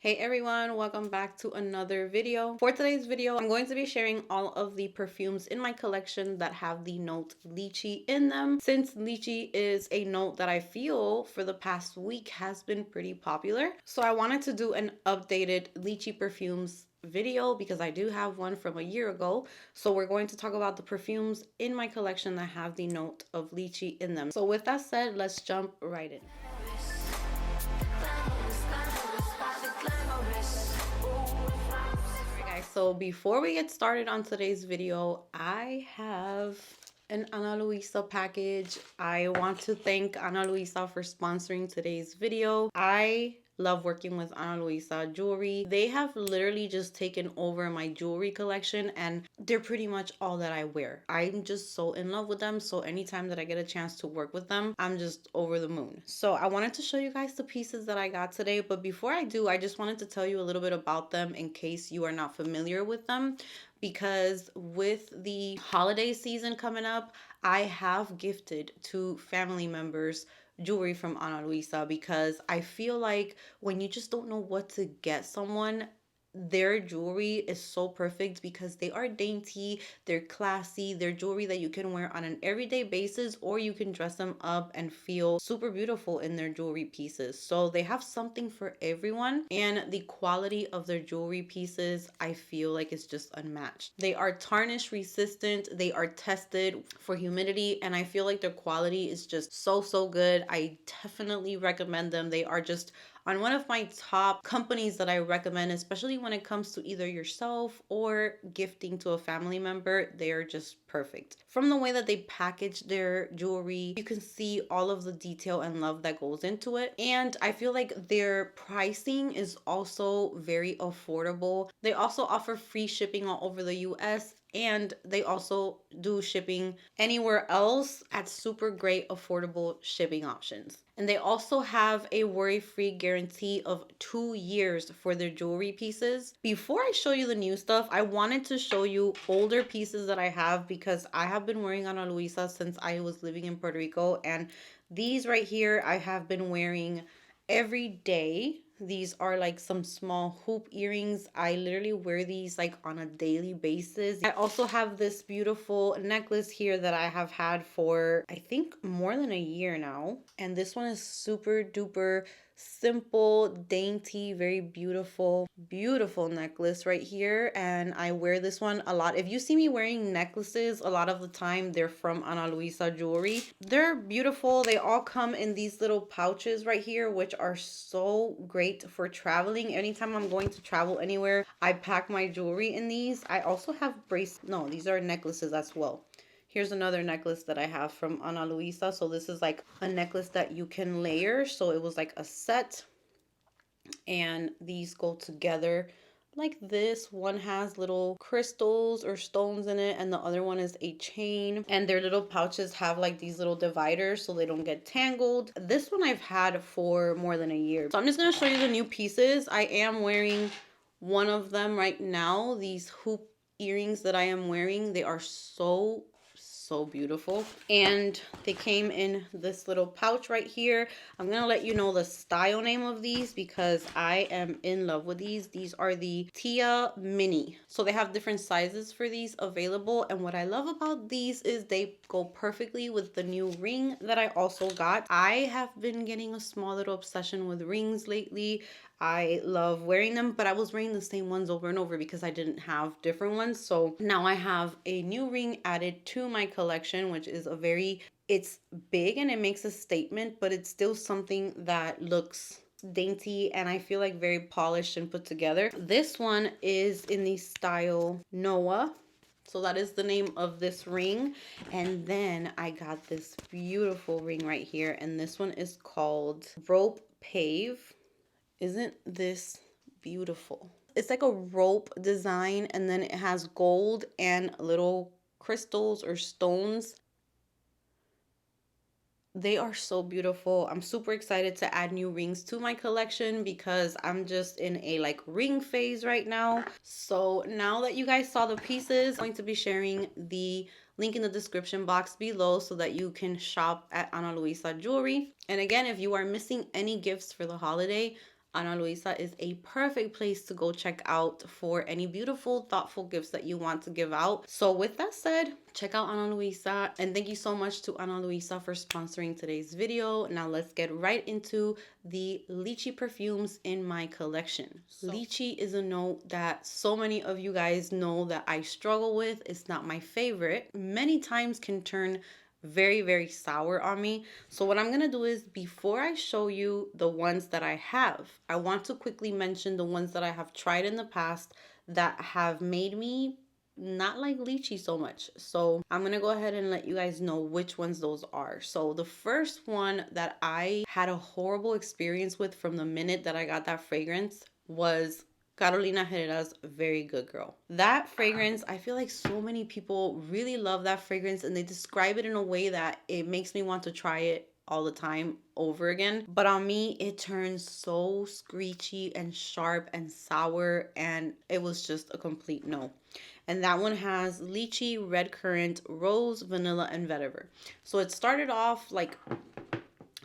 Hey everyone, welcome back to another video. For today's video, I'm going to be sharing all of the perfumes in my collection that have the note lychee in them. Since lychee is a note that I feel for the past week has been pretty popular, so I wanted to do an updated lychee perfumes video because I do have one from a year ago. So we're going to talk about the perfumes in my collection that have the note of lychee in them. So with that said, let's jump right in. So before we get started on today's video, I have an Ana Luisa package. I want to thank Ana Luisa for sponsoring today's video. I love working with Ana Luisa jewelry. They have literally just taken over my jewelry collection and they're pretty much all that I wear. I'm just so in love with them. So anytime that I get a chance to work with them, I'm just over the moon. So I wanted to show you guys the pieces that I got today. But before I do, I just wanted to tell you a little bit about them in case you are not familiar with them. Because with the holiday season coming up, I have gifted to family members jewelry from Ana Luisa because I feel like when you just don't know what to get someone, their jewelry is so perfect because they are dainty, they're classy, they're jewelry that you can wear on an everyday basis, or you can dress them up and feel super beautiful in their jewelry pieces. So they have something for everyone, and the quality of their jewelry pieces I feel like is just unmatched. They are tarnish resistant, they are tested for humidity, and I feel like their quality is just so good. I definitely recommend them. They are just on one of my top companies that I recommend, especially when it comes to either yourself or gifting to a family member. They're just perfect. From the way that they package their jewelry, you can see all of the detail and love that goes into it. And I feel like their pricing is also very affordable. They also offer free shipping all over the US, and they also do shipping anywhere else at super great affordable shipping options. And they also have a worry-free guarantee of 2 years for their jewelry pieces. Before I show you the new stuff, I wanted to show you older pieces that I have because I have been wearing Ana Luisa since I was living in Puerto Rico, and these right here I have been wearing every day. These are like some small hoop earrings. I literally wear these like on a daily basis. I also have this beautiful necklace here that I have had for I think more than a year now. And this one is super duper simple, dainty, very beautiful necklace right here. And I wear this one a lot. If you see me wearing necklaces a lot of the time, they're from Ana Luisa jewelry. They're beautiful. They all come in these little pouches right here, which are so great for traveling. Anytime I'm going to travel anywhere, I pack my jewelry in these. I also have these are necklaces as well. Here's another necklace that I have from Ana Luisa. So this is like a necklace that you can layer. So it was like a set, and these go together like this. One has little crystals or stones in it, and the other one is a chain, and their little pouches have like these little dividers so they don't get tangled. This one I've had for more than a year. So I'm just going to show you the new pieces. I am wearing one of them right now. These hoop earrings that I am wearing, they are so beautiful, and they came in this little pouch right here. I'm gonna let you know the style name of these because I am in love with these. These are the Tia Mini. So they have different sizes for these available, and what I love about these is they go perfectly with the new ring that I also got. I have been getting a small little obsession with rings lately. I love wearing them, but I was wearing the same ones over and over because I didn't have different ones. So now I have a new ring added to my collection, which is it's big and it makes a statement, but it's still something that looks dainty and I feel like very polished and put together. This one is in the style Noah. So that is the name of this ring. And then I got this beautiful ring right here, and this one is called Rope Pave. Isn't this beautiful? It's like a rope design, and then it has gold and little crystals or stones. They are so beautiful. I'm super excited to add new rings to my collection because I'm just in a like ring phase right now. So now that you guys saw the pieces, I'm going to be sharing the link in the description box below so that you can shop at Ana Luisa Jewelry. And again, if you are missing any gifts for the holiday, Ana Luisa is a perfect place to go check out for any beautiful, thoughtful gifts that you want to give out. So with that said, check out Ana Luisa, and thank you so much to Ana Luisa for sponsoring today's video. Now let's get right into the Lychee perfumes in my collection. Lychee is a note that so many of you guys know that I struggle with. It's not my favorite. Many times can turn very sour on me. So what I'm gonna do is, before I show you the ones that I have, I want to quickly mention the ones that I have tried in the past that have made me not like lychee so much. So I'm gonna go ahead and let you guys know which ones those are. So the first one that I had a horrible experience with from the minute that I got that fragrance was Carolina Herrera's Very Good Girl. That fragrance, I feel like so many people really love that fragrance, and they describe it in a way that it makes me want to try it all the time over again. But on me, it turns so screechy and sharp and sour, and it was just a complete no. And that one has lychee, red currant, rose, vanilla, and vetiver. So it started off like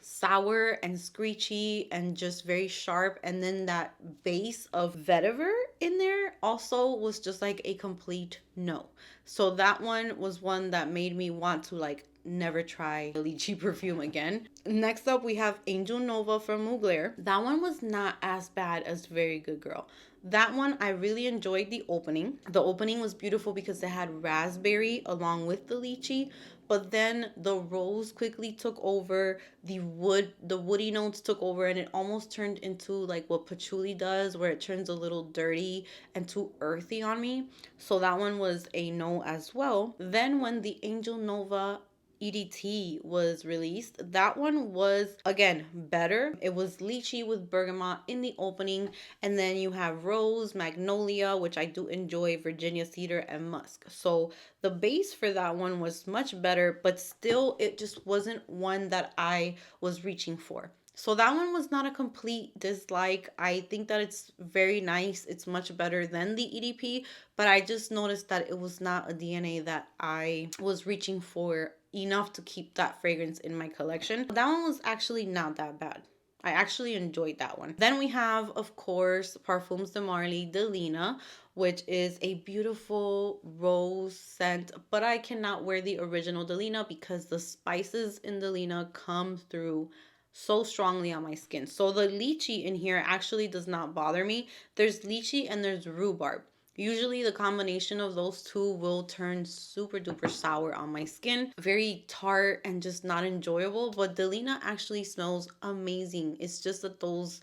sour and screechy and just very sharp, and then that base of vetiver in there also was just like a complete no. So that one was one that made me want to like never try a lychee perfume again. Next up, we have Angel Nova from Mugler. That one was not as bad as Very Good Girl. That one, I really enjoyed the opening. The opening was beautiful because it had raspberry along with the lychee, but then the rose quickly took over, the woody notes took over, and it almost turned into like what patchouli does, where it turns a little dirty and too earthy on me. So that one was a no as well. Then when the Angel Nova EDT was released, that one was again better. It was lychee with bergamot in the opening, and then you have rose, magnolia, which I do enjoy, Virginia cedar, and musk. So the base for that one was much better, but still it just wasn't one that I was reaching for. So that one was not a complete dislike. I think that it's very nice. It's much better than the EDP, but I just noticed that it was not a DNA that I was reaching for enough to keep that fragrance in my collection. That one was actually not that bad. I actually enjoyed that one. Then we have, of course, Parfums de Marly Delina, which is a beautiful rose scent, but I cannot wear the original Delina because the spices in Delina come through so strongly on my skin. So the lychee in here actually does not bother me. There's lychee and there's rhubarb. Usually the combination of those two will turn super duper sour on my skin. Very tart and just not enjoyable. But Delina actually smells amazing. It's just that those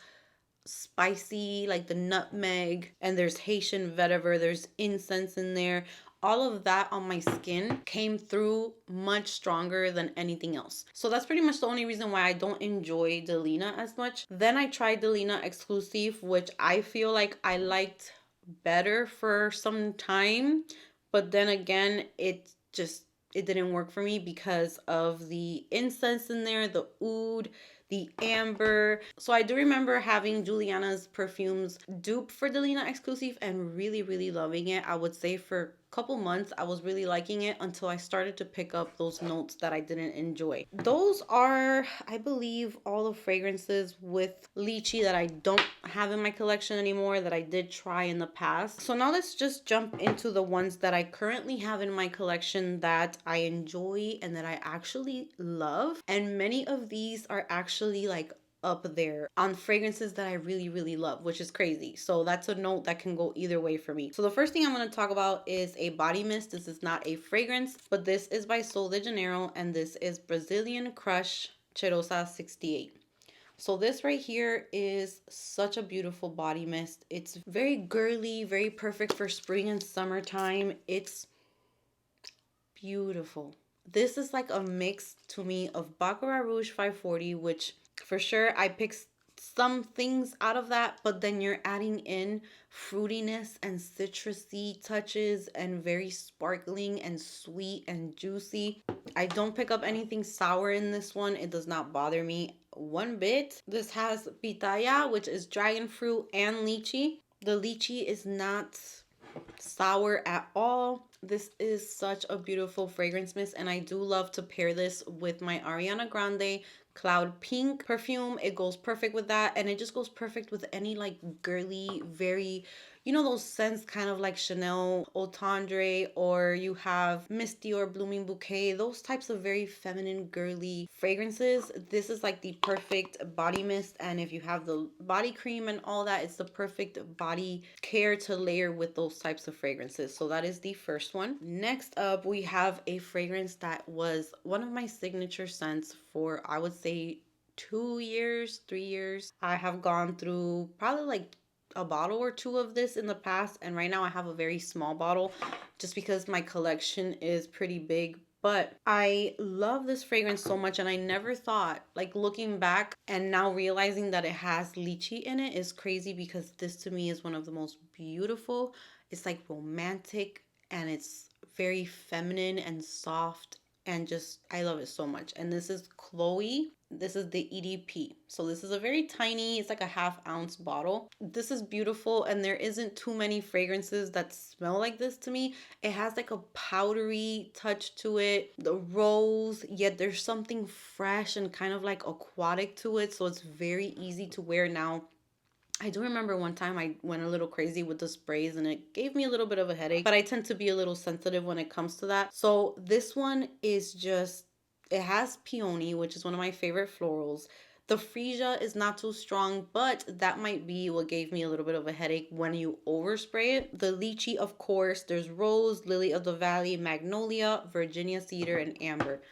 spicy, like the nutmeg, and there's Haitian vetiver, there's incense in there. All of that on my skin came through much stronger than anything else. So that's pretty much the only reason why I don't enjoy Delina as much. Then I tried Delina Exclusive, which I feel like I liked better for some time, but then again it didn't work for me because of the incense in there, the oud, the amber. So I do remember having Juliana's perfumes dupe for Delina Exclusive and really loving it. I would say for couple months I was really liking it until I started to pick up those notes that I didn't enjoy. Those are, I believe, all the fragrances with lychee that I don't have in my collection anymore that I did try in the past. So now let's just jump into the ones that I currently have in my collection that I enjoy and that I actually love. And many of these are actually like up there on fragrances that I really love, which is crazy. So that's a note that can go either way for me. So the first thing I'm going to talk about is a body mist. This is not a fragrance, but this is by Sol de Janeiro, and this is Brazilian Crush Cheirosa 68. So this right here is such a beautiful body mist. It's very girly, very perfect for spring and summertime. It's beautiful. This is like a mix to me of Baccarat Rouge 540, which for sure I picked some things out of that, but then you're adding in fruitiness and citrusy touches and very sparkling and sweet and juicy. I don't pick up anything sour in this one. It does not bother me one bit. This has pitaya, which is dragon fruit, and lychee. The lychee is not sour at all. This is such a beautiful fragrance mist, and I do love to pair this with my Ariana Grande Cloud Pink perfume. It goes perfect with that, and it just goes perfect with any like girly, very, you know, those scents kind of like Chanel Eau Tendre, or you have Misty or Blooming Bouquet, those types of very feminine, girly fragrances. This is like the perfect body mist, and if you have the body cream and all that, it's the perfect body care to layer with those types of fragrances. So that is the first one. Next up, we have a fragrance that was one of my signature scents for, I would say, 2 years, 3 years. I have gone through probably like a bottle or two of this in the past, and right now I have a very small bottle just because my collection is pretty big. But I love this fragrance so much, and I never thought, like looking back and now realizing that it has lychee in it is crazy, because this to me is one of the most beautiful. It's like romantic, and it's very feminine and soft, and just I love it so much. And this is Chloe. This is the EDP. So this is a very tiny, it's like a ½ ounce bottle. This is beautiful, and there isn't too many fragrances that smell like this to me. It has like a powdery touch to it, the rose, yet there's something fresh and kind of like aquatic to it. So it's very easy to wear now. I do remember one time I went a little crazy with the sprays, and it gave me a little bit of a headache, but I tend to be a little sensitive when it comes to that. So this one is just, it has peony, which is one of my favorite florals. The freesia is not too strong, but that might be what gave me a little bit of a headache when you overspray it. The lychee, of course, there's rose, lily of the valley, magnolia, Virginia cedar, and amber.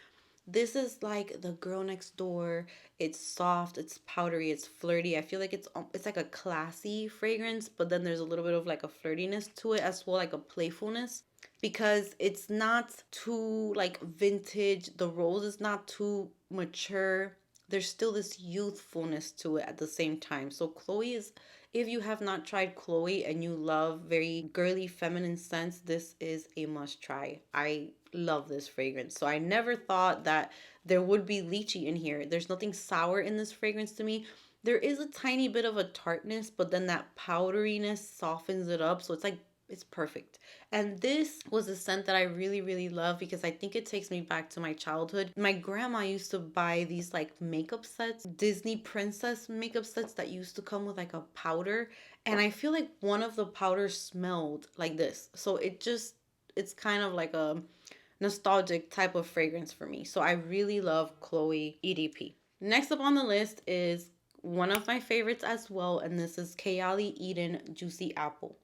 This is like the girl next door. It's soft, it's powdery, it's flirty. I feel like it's like a classy fragrance, but then there's a little bit of like a flirtiness to it as well, like a playfulness, because it's not too like vintage. The rose is not too mature. There's still this youthfulness to it at the same time. So Chloe is, if you have not tried Chloe and you love very girly feminine scents, this is a must try. I love this fragrance. So I never thought that there would be lychee in here. There's nothing sour in this fragrance to me. There is a tiny bit of a tartness, but then that powderiness softens it up. So it's like, it's perfect. And this was a scent that I really, really love, because I think it takes me back to my childhood. My grandma used to buy these like makeup sets, Disney princess makeup sets that used to come with like a powder. And I feel like one of the powders smelled like this. So it's kind of like a nostalgic type of fragrance for me. So I really love Chloe EDP. Next up on the list is one of my favorites as well, and this is Kayali Eden Juicy Apple.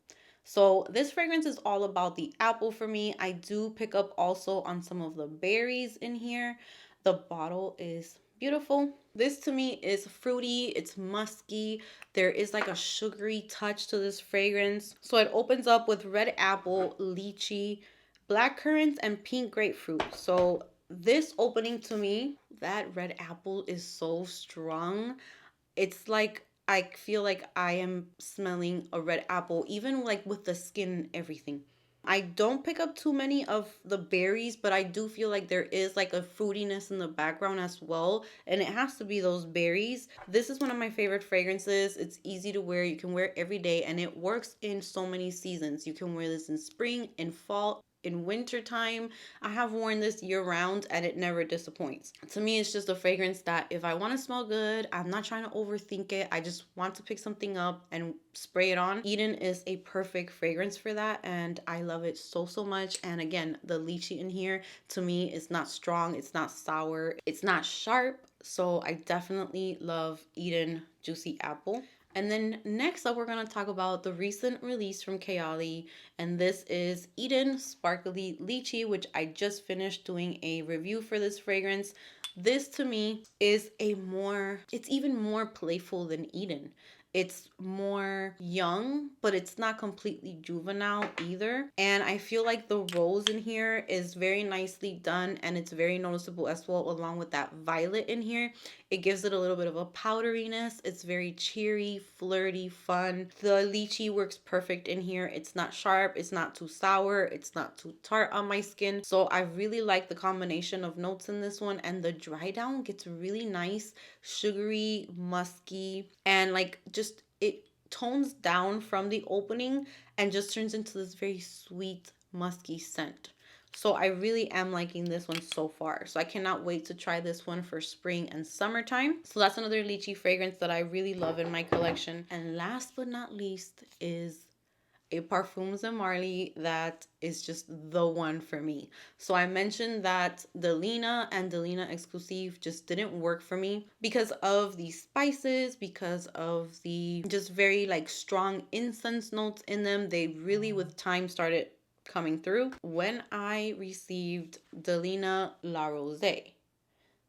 So this fragrance is all about the apple for me. I do pick up also on some of the berries in here. The bottle is beautiful. This to me is fruity, it's musky. There is like a sugary touch to this fragrance. So it opens up with red apple, lychee, black currants, and pink grapefruit. So this opening to me, that red apple is so strong. It's like I feel like I am smelling a red apple, even like with the skin and everything. I don't pick up too many of the berries, but I do feel like there is like a fruitiness in the background as well. And it has to be those berries. This is one of my favorite fragrances. It's easy to wear. You can wear it every day, and it works in so many seasons. You can wear this in spring, in fall, in winter time. I have worn this year round, and it never disappoints. To me, it's just a fragrance that if I want to smell good, I'm not trying to overthink it. I just want to pick something up and spray it on. Eden is a perfect fragrance for that, and I love it so, so much. And again, the lychee in here to me is not strong, it's not sour, it's not sharp. So I definitely love Eden Juicy Apple. And then next up, we're going to talk about the recent release from Kayali, and this is Eden Sparkly Lychee, which I just finished doing a review for this fragrance. This to me is it's even more playful than Eden. It's more young, but it's not completely juvenile either. And I feel like the rose in here is very nicely done, and it's very noticeable as well, along with that violet in here. It gives it a little bit of a powderiness. It's very cheery, flirty, fun. The lychee works perfect in here. It's not sharp, it's not too sour, it's not too tart on my skin. So I really like the combination of notes in this one, and the dry down gets really nice, sugary, musky, and like just it tones down from the opening and just turns into this very sweet, musky scent. So I really am liking this one so far. So I cannot wait to try this one for spring and summertime. So that's another lychee fragrance that I really love in my collection. And last but not least is a Parfums and Marley that is just the one for me. So I mentioned that Delina and Delina Exclusive just didn't work for me because of the spices, because of the just very like strong incense notes in them. They really with time started coming through. When I received Delina La Rosée,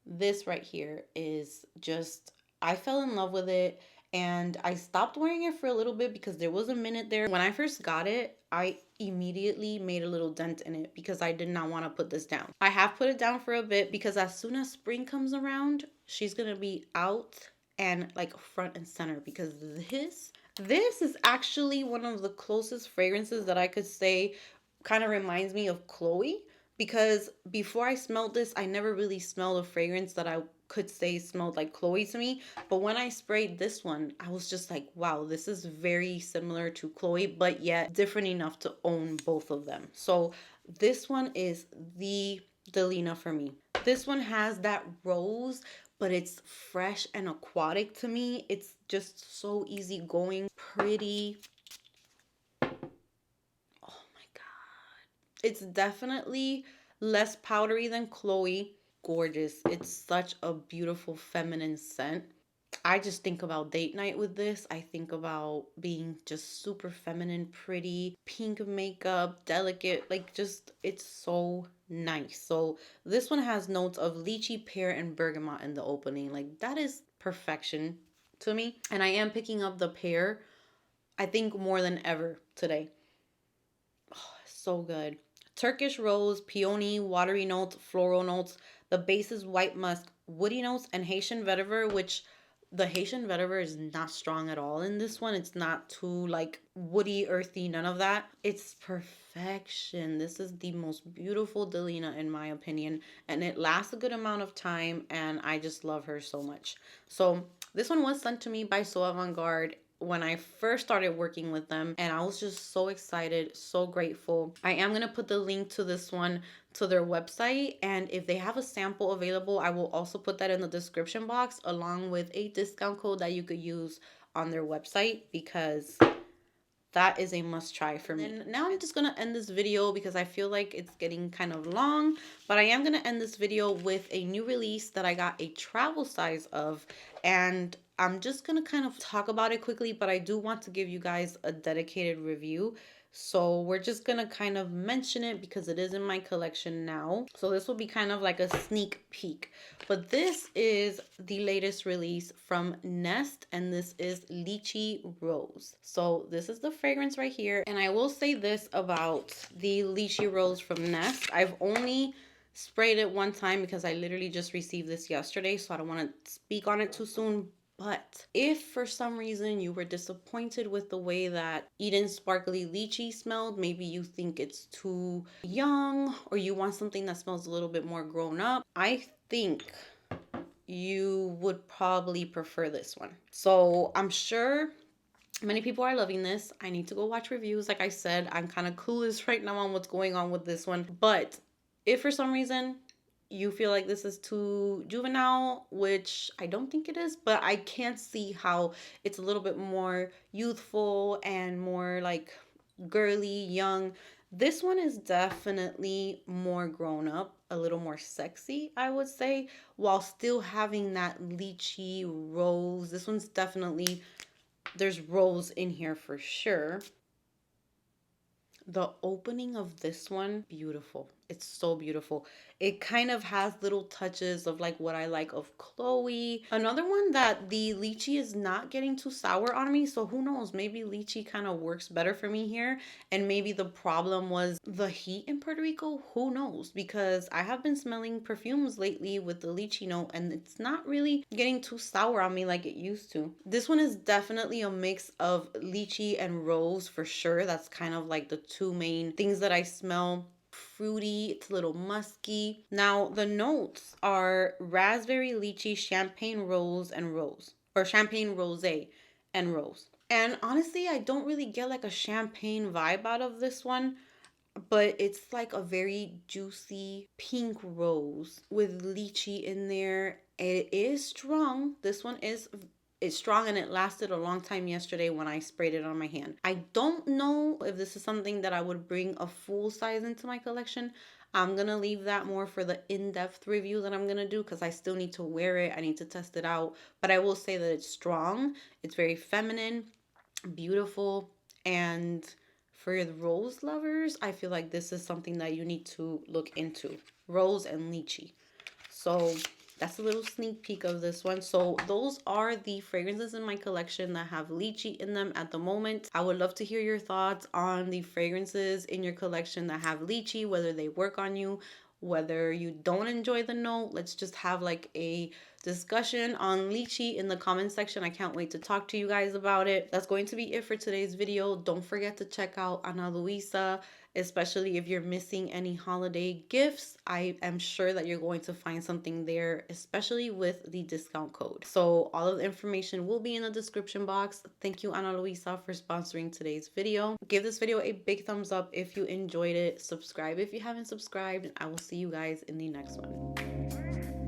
this right here is just, I fell in love with it, and I stopped wearing it for a little bit because there was a minute there when I first got it, I immediately made a little dent in it because I did not want to put this down. I have put it down for a bit because as soon as spring comes around, she's gonna be out and like front and center, because this is actually one of the closest fragrances that I could say kind of reminds me of Chloe, because before I smelled this, I never really smelled a fragrance that I could say smelled like Chloe to me. But when I sprayed this one, I was just like, wow, this is very similar to Chloe, but yet different enough to own both of them. So this one is the Delina for me. This one has that rose, but it's fresh and aquatic to me. It's just so easygoing, pretty. Oh my God. It's definitely less powdery than Chloe. Gorgeous. It's such a beautiful feminine scent. I just think about date night with this. I think about being just super feminine, pretty, pink makeup, delicate, like just, it's so nice. So this one has notes of lychee, pear, and bergamot in the opening. Like that is perfection to me. And I am picking up the pear, I think more than ever today. Oh, so good. Turkish rose, peony, watery notes, floral notes. The base is white musk, woody notes, and Haitian vetiver, which the Haitian vetiver is not strong at all in this one. It's not too like woody, earthy, none of that. It's perfection. This is the most beautiful Delina in my opinion, and it lasts a good amount of time, and I just love her so much. So this one was sent to me by So Avant-Garde when I first started working with them, and I was just so excited, so grateful. I am going to put the link to this one to their website, and if they have a sample available, I will also put that in the description box along with a discount code that you could use on their website, because that is a must try for me. And now I'm just gonna end this video because I feel like it's getting kind of long, but I am gonna end this video with a new release that I got a travel size of, and I'm just gonna kind of talk about it quickly, but I do want to give you guys a dedicated review. So we're just gonna kind of mention it because it is in my collection now. So this will be kind of like a sneak peek. But this is the latest release from Nest, and this is Lychee Rose. So this is the fragrance right here. And I will say this about the Lychee Rose from Nest. I've only sprayed it one time because I literally just received this yesterday, so I don't want to speak on it too soon. But if for some reason you were disappointed with the way that Eden Sparkly Lychee smelled, maybe you think it's too young or you want something that smells a little bit more grown up, I think you would probably prefer this one. So I'm sure many people are loving this. I need to go watch reviews. Like I said, I'm kind of clueless right now on what's going on with this one. But if for some reason you feel like this is too juvenile, which I don't think it is, but I can't see how it's a little bit more youthful and more like girly, young. This one is definitely more grown up, a little more sexy, I would say, while still having that lychee rose. This one's definitely, there's rose in here for sure. The opening of this one, beautiful. It's so beautiful. It kind of has little touches of like what I like of Chloe. Another one that the lychee is not getting too sour on me, so who knows, maybe lychee kind of works better for me here, and maybe the problem was the heat in Puerto Rico. Who knows, because I have been smelling perfumes lately with the lychee note and it's not really getting too sour on me like it used to. This one is definitely a mix of lychee and rose for sure. That's kind of like the two main things that I smell. Fruity, it's a little musky. Now the notes are raspberry, lychee, champagne rose, and rose, or champagne rosé and rose. And honestly, I don't really get like a champagne vibe out of this one. but it's like a very juicy pink rose with lychee in there. It is strong. This one is it's strong and it lasted a long time yesterday when I sprayed it on my hand. I don't know if this is something that I would bring a full size into my collection. I'm gonna leave that more for the in-depth review that I'm gonna do because I still need to wear it. I need to test it out. But I will say that it's strong. It's very feminine, beautiful, and for the rose lovers, I feel like this is something that you need to look into. Rose and lychee. So that's a little sneak peek of this one. So those are the fragrances in my collection that have lychee in them at the moment. I would love to hear your thoughts on the fragrances in your collection that have lychee, whether they work on you, whether you don't enjoy the note. Let's just have like a discussion on lychee in the comment section. I can't wait to talk to you guys about it. That's going to be it for today's video. Don't forget to check out Ana Luisa, especially if you're missing any holiday gifts. I am sure that you're going to find something there, especially with the discount code. So all of the information will be in the description box. Thank you, Ana Luisa, for sponsoring today's video. Give this video a big thumbs up if you enjoyed it. Subscribe if you haven't subscribed, and I will see you guys in the next one.